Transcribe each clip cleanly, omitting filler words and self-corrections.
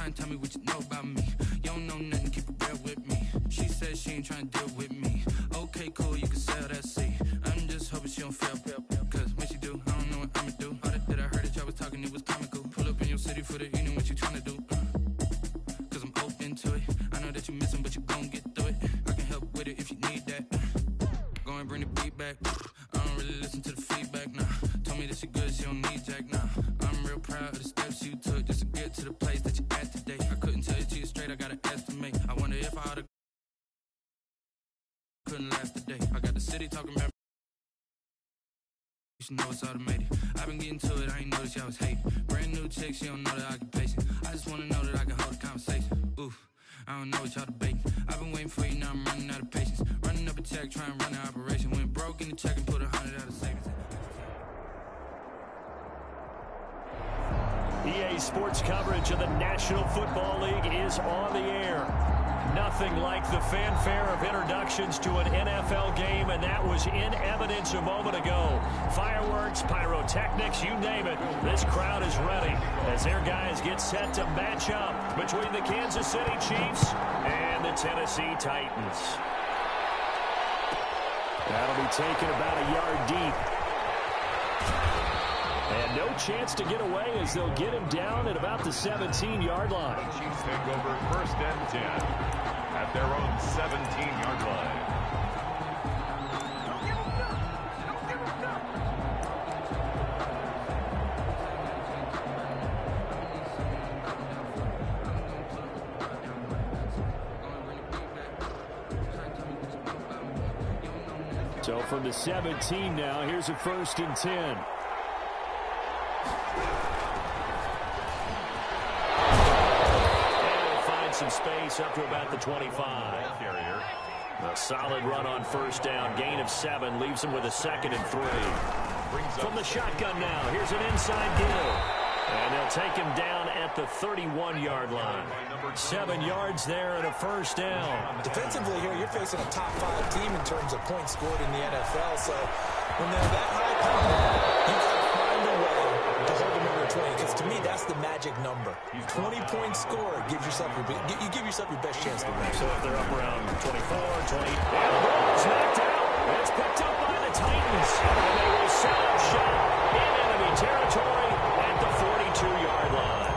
trying to tell me what you know about me. You don't know nothing, keep it real with me. She said she ain't trying to deal with me. Okay, cool, you can sell that seat. I'm just hoping she don't fail. Cause when she do, I don't know what I'ma do. All that I heard that y'all was talking, it was comical. Pull up in your city for the evening, what you trying to do? Cause I'm open to it. I know that you missing, but you gon' get through it. I can help with it if you need that. Go and bring the beat back. I don't really listen to the feedback, nah. Told me that she good, she don't need Jack, nah. I'm real proud of the steps you took just to get to the place that you at today. I couldn't tell it to you straight, I gotta estimate. I wonder if I oughta couldn't last a day. I got the city talking about you should know it's automated. I've been getting to it, I ain't noticed y'all was hating. Brand new chick, she don't know the occupation. I just wanna know that I can hold a conversation. Oof, I don't know what y'all debating. I've been waiting for you, now I'm running out of patience. Running up a check, trying to run an operation. Went broke in the check and put 100 out of savings. EA Sports coverage of the National Football League is on the air. Nothing like the fanfare of introductions to an NFL game, and that was in evidence a moment ago. Fireworks, pyrotechnics, you name it. This crowd is ready as their guys get set to match up between the Kansas City Chiefs and the Tennessee Titans. That'll be taken about a yard deep. And no chance to get away as they'll get him down at about the 17-yard line. The Chiefs take over 1st and 10 at their own 17-yard line. So from the 17 now, here's a 1st and 10. Some space up to about the 25. A solid run on 1st down. Gain of 7 leaves him with a 2nd and 3. From the shotgun now, here's an inside give. And they'll take him down at the 31-yard line. 7 yards there and a 1st down. Defensively here, you're facing a top 5 team in terms of points scored in the NFL. So when they're that high powered, you've got to find a way to hold them under 20. Because to me, that's the magic number. 20-point score gives yourself you give yourself your best chance to win. So if they're up around 24, 20, and the ball is knocked out. It's picked up by the Titans. And they will set up shop in enemy territory at the 42-yard line.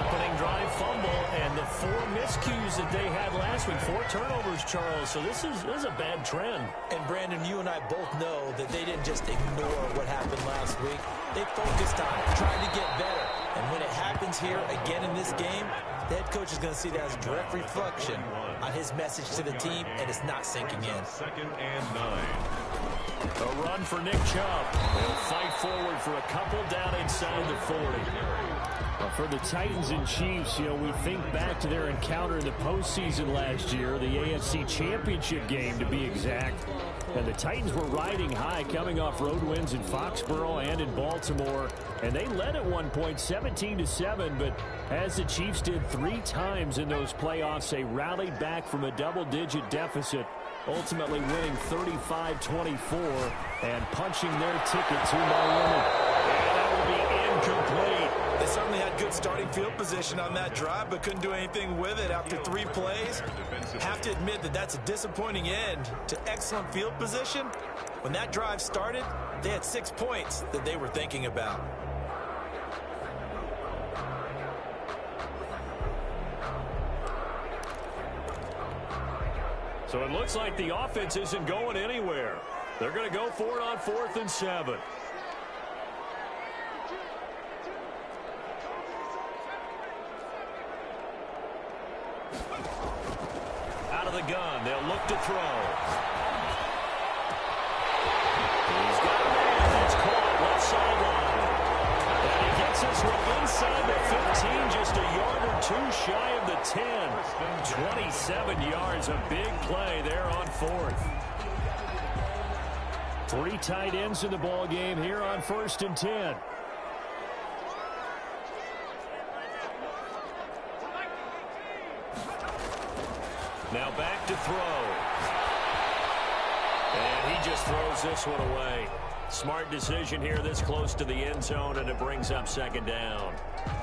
Opening drive fumble and the 4 miscues that they had last week. 4 turnovers, Charles. So this is a bad trend. And Brandon, you and I both know that they didn't just ignore what happened last week. They focused on trying to get better. And when it happens here again in this game, the head coach is going to see that as a direct reflection on his message to the team, and it's not sinking in. 2nd and 9. A run for Nick Chubb. They'll fight forward for a couple down inside the 40. Well, for the Titans and Chiefs, we think back to their encounter in the postseason last year, the AFC Championship game to be exact. And the Titans were riding high, coming off road wins in Foxborough and in Baltimore. And they led at one point 17-7, but as the Chiefs did 3 times in those playoffs, they rallied back from a double-digit deficit, ultimately winning 35-24 and punching their ticket to Miami. And that will be incomplete. They certainly had good starting field position on that drive, but couldn't do anything with it after 3 plays. Have to admit that that's a disappointing end to excellent field position. When that drive started, they had 6 points that they were thinking about. So it looks like the offense isn't going anywhere. They're going to go for it on 4th and 7. Out of the gun, they'll look to throw. He's got a man that's caught left sideline. And he gets us one inside the 15, just a yard or 2 shy of the 10. 27 yards, a big play there on 4th. 3 tight ends in the ball game here on 1st and 10. Now back to throw. And he just throws this one away. Smart decision here this close to the end zone, and it brings up second down.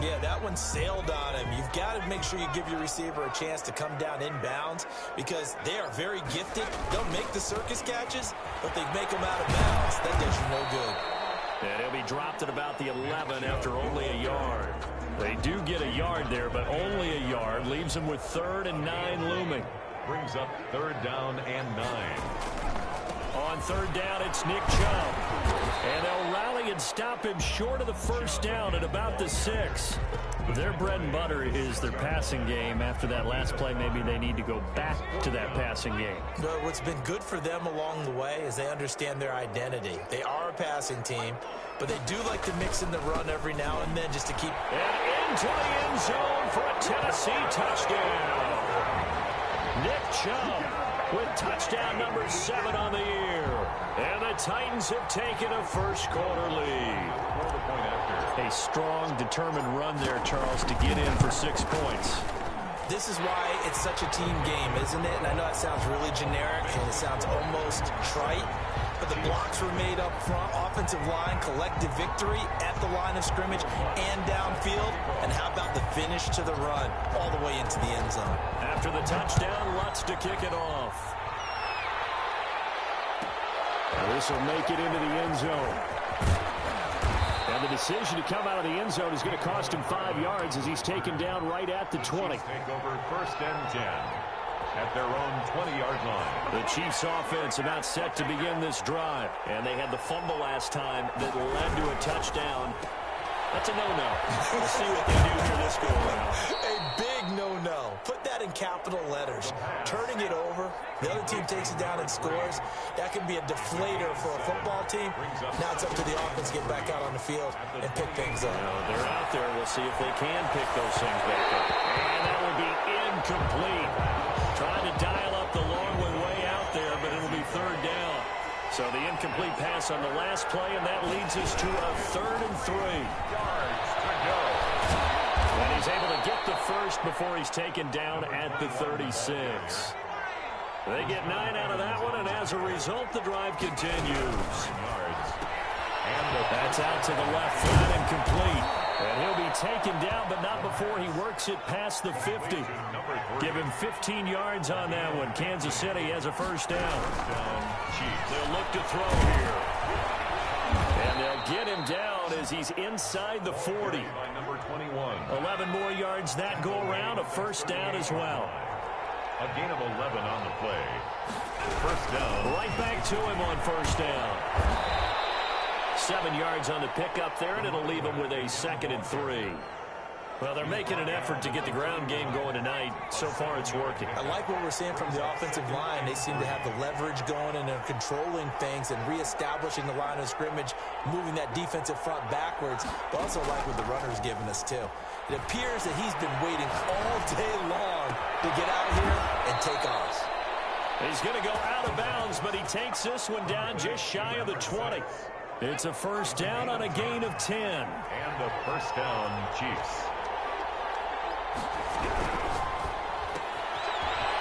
Yeah, that one sailed on him. You've got to make sure you give your receiver a chance to come down inbounds because they are very gifted. They'll make the circus catches, but they make them out of bounds. That does you no good. And he'll be dropped at about the 11 after only a yard. They do get a yard there, but only a yard. Leaves them with 3rd and 9 looming. Brings up 3rd down and 9. On 3rd down, it's Nick Chubb. And they'll rally and stop him short of the 1st down at about the 6. Their bread and butter is their passing game. After that last play, maybe they need to go back to that passing game. Well, what's been good for them along the way is they understand their identity. They are a passing team, but they do like to mix in the run every now and then just to keep... And into the end zone for a Tennessee touchdown. Nick Chubb with touchdown number 7 on the year. And the Titans have taken a first-quarter lead. A strong, determined run there, Charles, to get in for 6 points. This is why it's such a team game, isn't it? And I know that sounds really generic, and it sounds almost trite, but the blocks were made up front, offensive line, collective victory at the line of scrimmage and downfield. And how about the finish to the run all the way into the end zone? After the touchdown, Lutz to kick it off. This will make it into the end zone. And the decision to come out of the end zone is going to cost him 5 yards as he's taken down right at the 20. Take over 1st and 10 at their own 20-yard line. The Chiefs offense about set to begin this drive. And they had the fumble last time that led to a touchdown. That's a no-no. We'll see what they do here this go around. A big no-no. Put that in capital letters. Turning it over, the other team takes it down and scores. That can be a deflator for a football team. Now it's up to the offense to get back out on the field and pick things up. They're out there. We'll see if they can pick those things back up. And that will be incomplete. Trying to dial up the long way out there, but it'll be 3rd down. So the incomplete pass on the last play, and that leads us to a 3rd and 3. Yards to go. And he's able to get the first before he's taken down at the 36. They get 9 out of that one, and as a result, the drive continues. That's out to the left flat and complete. And he'll be taken down, but not before he works it past the 50. Give him 15 yards on that one. Kansas City has a 1st down. They'll look to throw here. And they'll get him down as he's inside the 40. 11 more yards that go around, a 1st down as well. A gain of 11 on the play. 1st down. Right back to him on 1st down. 7 yards on the pickup there, and it'll leave him with a 2nd and 3. Well, they're making an effort to get the ground game going tonight. So far, it's working. I like what we're seeing from the offensive line. They seem to have the leverage going, and they're controlling things and reestablishing the line of scrimmage, moving that defensive front backwards. But also like what the runner's giving us, too. It appears that he's been waiting all day long to get out here and take off. He's going to go out of bounds, but he takes this one down just shy of the 20. It's a 1st down on a gain of 10. And a 1st down, Chiefs.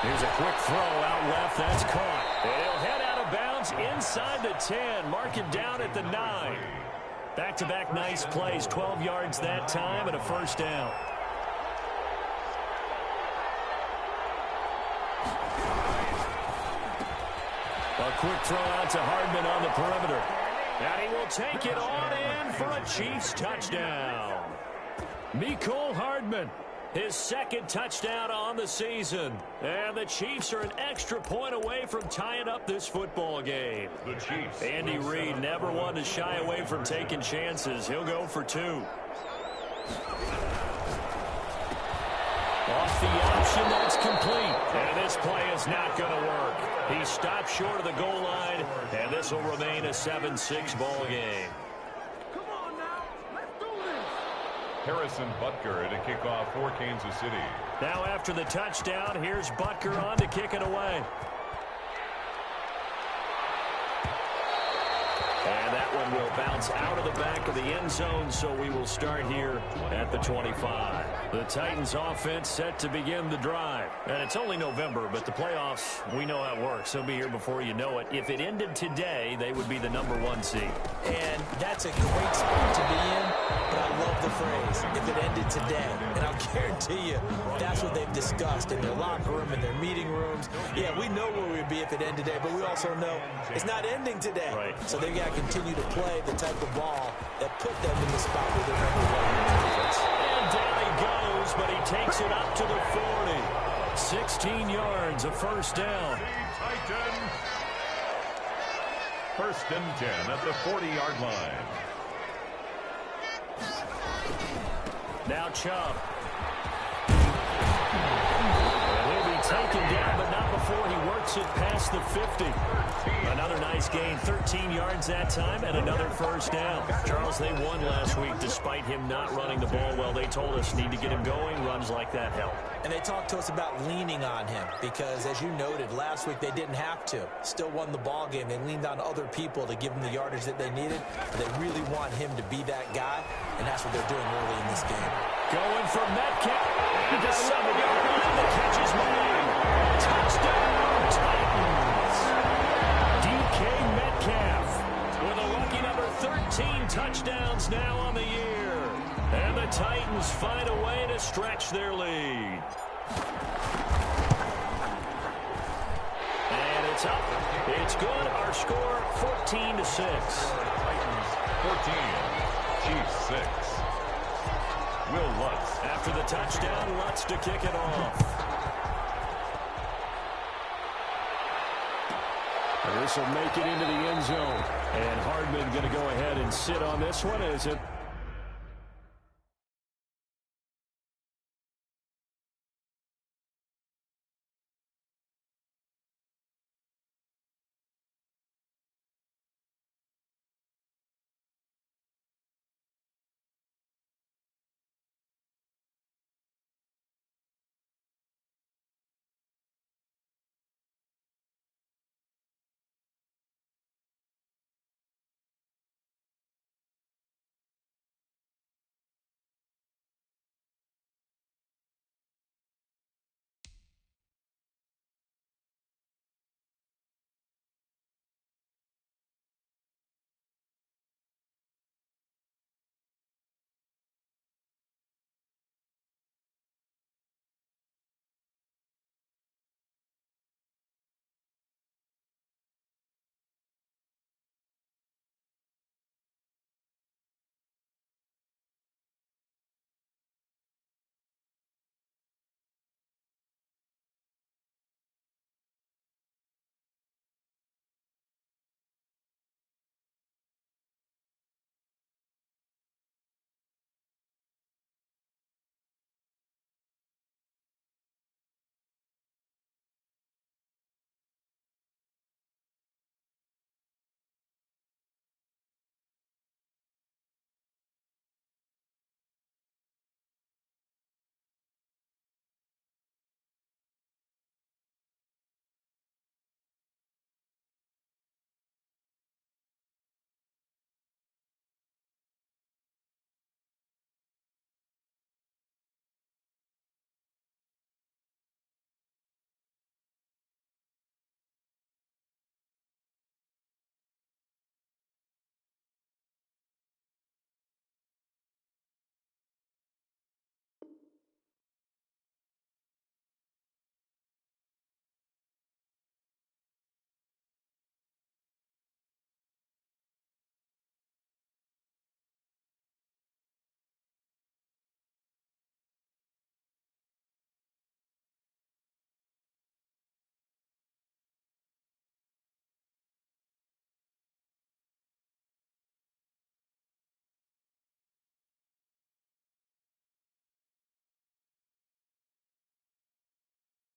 Here's a quick throw out left. That's caught. He'll head out of bounds inside the 10. Mark him down at the 9. Back-to-back nice plays. 12 yards that time and a 1st down. A quick throw out to Hardman on the perimeter. And he will take it on in for a Chiefs touchdown. Mecole Hardman, his 2nd touchdown on the season. And the Chiefs are an extra point away from tying up this football game. The Chiefs. Andy Reid never one to shy away from taking chances. He'll go for 2. Off the option, that's complete. And this play is not going to work. He stopped short of the goal line, and this will remain a 7-6 ball game. Come on now, let's do this. Harrison Butker to kick off for Kansas City. Now after the touchdown, here's Butker on to kick it away. And that one will bounce out of the back of the end zone, so we will start here at the 25. The Titans offense set to begin the drive. And it's only November, but the playoffs, we know how it works. They'll be here before you know it. If it ended today, they would be the #1 seed. And that's a great spot to be in, but I love the phrase, if it ended today. And I'll guarantee you, that's what they've discussed in their locker room, in their meeting rooms. Yeah, we know where we'd be if it ended today, but we also know it's not ending today. Right. So they've got to continue to play the type of ball that put them in the spot where they're #1 in the conference. And down he goes, but he takes it up to the 40. 16 yards, a first down. Titans. First and 10 at the 40-yard line. Now Chubb. And he'll be taken down, but not before he works it past the 50. Another nice gain, 13 yards that time, and another first down. Charles, they won last week despite him not running the ball well. They told us need to get him going. Runs like that help. And they talked to us about leaning on him because, as you noted, last week they didn't have to. Still won the ball game. They leaned on other people to give them the yardage that they needed. But they really want him to be that guy, and that's what they're doing early in this game. Going for Metcalf. At the 7-yard line, the catch is made. Touchdown, Titans. DK Metcalf with a lucky number 13 touchdowns now on the year. And the Titans find a way to stretch their lead. And it's up. It's good. Our score, 14-6. Titans 14, Chiefs 6. Will Lutz. After the touchdown, Lutz to kick it off. And this will make it into the end zone. And Hardman going to go ahead and sit on this one as it...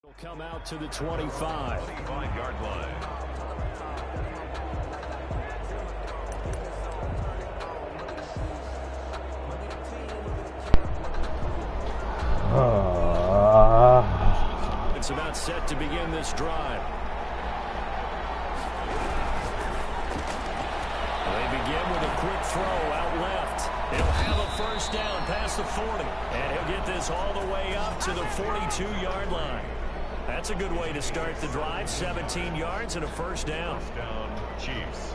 will come out to the 25. 25-yard line. It's about set to begin this drive. They begin with a quick throw out left. He'll have a first down past the 40. And he'll get this all the way up to the 42-yard line. That's a good way to start the drive. 17 yards and a first down. First down, Chiefs.